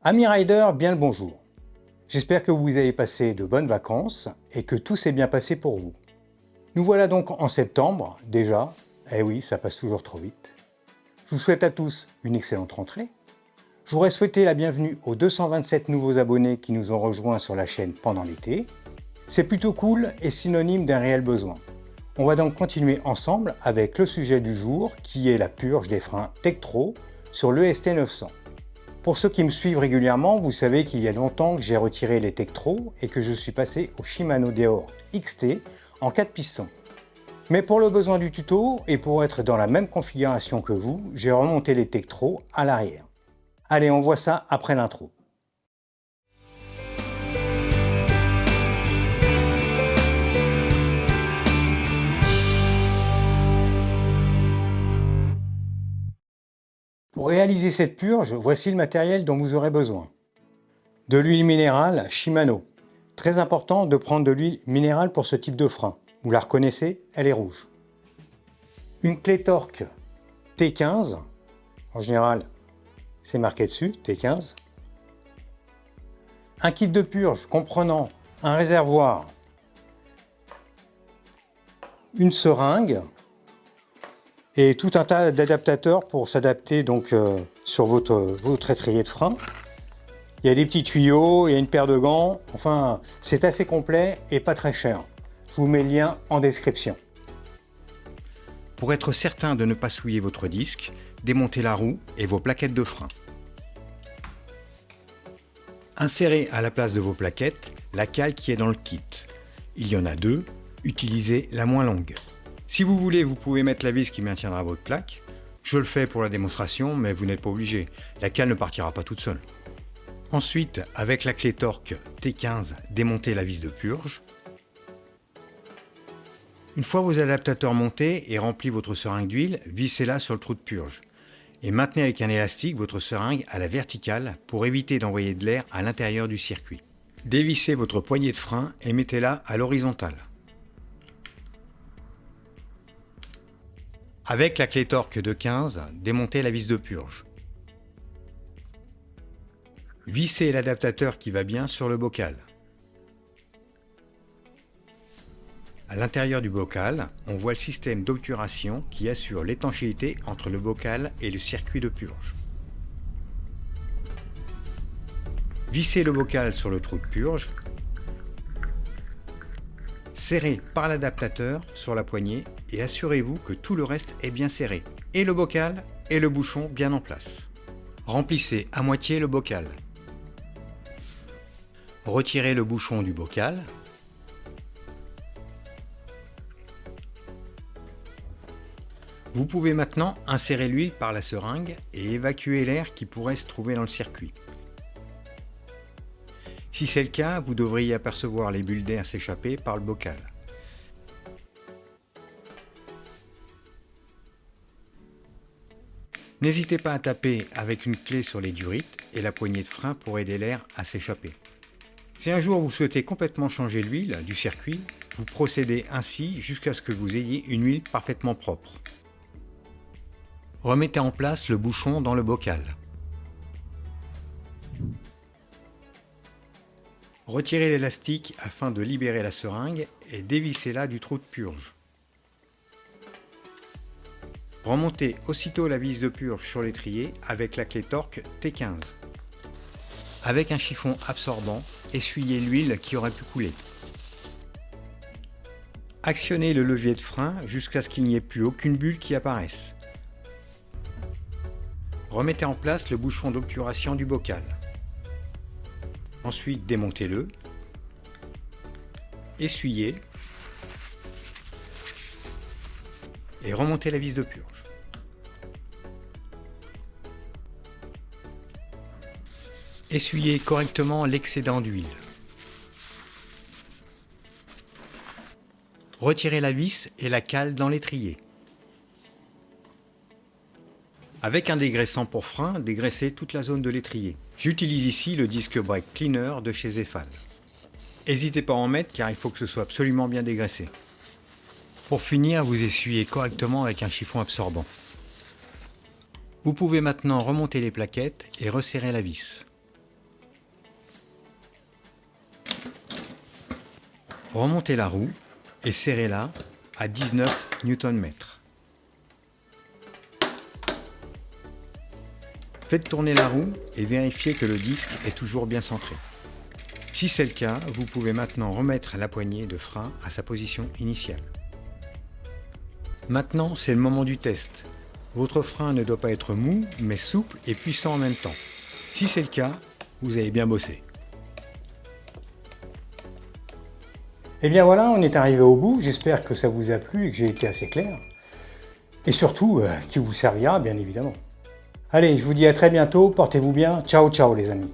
Amis riders, bien le bonjour. J'espère que vous avez passé de bonnes vacances et que tout s'est bien passé pour vous. Nous voilà donc en septembre, déjà. Eh oui, ça passe toujours trop vite. Je vous souhaite à tous une excellente rentrée. Je voudrais souhaiter la bienvenue aux 227 nouveaux abonnés qui nous ont rejoints sur la chaîne pendant l'été. C'est plutôt cool et synonyme d'un réel besoin. On va donc continuer ensemble avec le sujet du jour qui est la purge des freins Tektro sur l'EST 900. Pour ceux qui me suivent régulièrement, vous savez qu'il y a longtemps que j'ai retiré les Tektro et que je suis passé au Shimano Deore XT en 4 pistons. Mais pour le besoin du tuto et pour être dans la même configuration que vous, j'ai remonté les Tektro à l'arrière. Allez, on voit ça après l'intro. Pour réaliser cette purge, voici le matériel dont vous aurez besoin. De l'huile minérale Shimano. Très important de prendre de l'huile minérale pour ce type de frein. Vous la reconnaissez, elle est rouge. Une clé torque T15. En général, c'est marqué dessus, T15. Un kit de purge comprenant un réservoir, une seringue, et tout un tas d'adaptateurs pour s'adapter donc sur votre étrier de frein. Il y a des petits tuyaux, il y a une paire de gants, enfin c'est assez complet et pas très cher. Je vous mets le lien en description. Pour être certain de ne pas souiller votre disque, démontez la roue et vos plaquettes de frein. Insérez à la place de vos plaquettes la cale qui est dans le kit. Il y en a deux, utilisez la moins longue. Si vous voulez, vous pouvez mettre la vis qui maintiendra votre plaque. Je le fais pour la démonstration, mais vous n'êtes pas obligé. La cale ne partira pas toute seule. Ensuite, avec la clé torque T15, démontez la vis de purge. Une fois vos adaptateurs montés et rempli votre seringue d'huile, vissez-la sur le trou de purge. Et maintenez avec un élastique votre seringue à la verticale pour éviter d'envoyer de l'air à l'intérieur du circuit. Dévissez votre poignée de frein et mettez-la à l'horizontale. Avec la clé torque de 15, démontez la vis de purge. Vissez l'adaptateur qui va bien sur le bocal. À l'intérieur du bocal, on voit le système d'obturation qui assure l'étanchéité entre le bocal et le circuit de purge. Vissez le bocal sur le trou de purge. Serrez par l'adaptateur sur la poignée et assurez-vous que tout le reste est bien serré, et le bocal et le bouchon bien en place. Remplissez à moitié le bocal. Retirez le bouchon du bocal. Vous pouvez maintenant insérer l'huile par la seringue et évacuer l'air qui pourrait se trouver dans le circuit. Si c'est le cas, vous devriez apercevoir les bulles d'air s'échapper par le bocal. N'hésitez pas à taper avec une clé sur les durites et la poignée de frein pour aider l'air à s'échapper. Si un jour vous souhaitez complètement changer l'huile du circuit, vous procédez ainsi jusqu'à ce que vous ayez une huile parfaitement propre. Remettez en place le bouchon dans le bocal. Retirez l'élastique afin de libérer la seringue et dévissez-la du trou de purge. Remontez aussitôt la vis de purge sur l'étrier avec la clé torque T15. Avec un chiffon absorbant, essuyez l'huile qui aurait pu couler. Actionnez le levier de frein jusqu'à ce qu'il n'y ait plus aucune bulle qui apparaisse. Remettez en place le bouchon d'obturation du bocal. Ensuite, démontez-le, essuyez et remontez la vis de purge. Essuyez correctement l'excédent d'huile. Retirez la vis et la cale dans l'étrier. Avec un dégraissant pour frein, dégraissez toute la zone de l'étrier. J'utilise ici le disc brake cleaner de chez Zefal. N'hésitez pas à en mettre car il faut que ce soit absolument bien dégraissé. Pour finir, vous essuyez correctement avec un chiffon absorbant. Vous pouvez maintenant remonter les plaquettes et resserrer la vis. Remontez la roue et serrez-la à 19 Nm. Faites tourner la roue et vérifiez que le disque est toujours bien centré. Si c'est le cas, vous pouvez maintenant remettre la poignée de frein à sa position initiale. Maintenant, c'est le moment du test. Votre frein ne doit pas être mou, mais souple et puissant en même temps. Si c'est le cas, vous avez bien bossé. Et bien voilà, on est arrivé au bout. J'espère que ça vous a plu et que j'ai été assez clair. Et surtout, qu'il vous servira, bien évidemment. Allez, je vous dis à très bientôt. Portez-vous bien. Ciao, ciao les amis.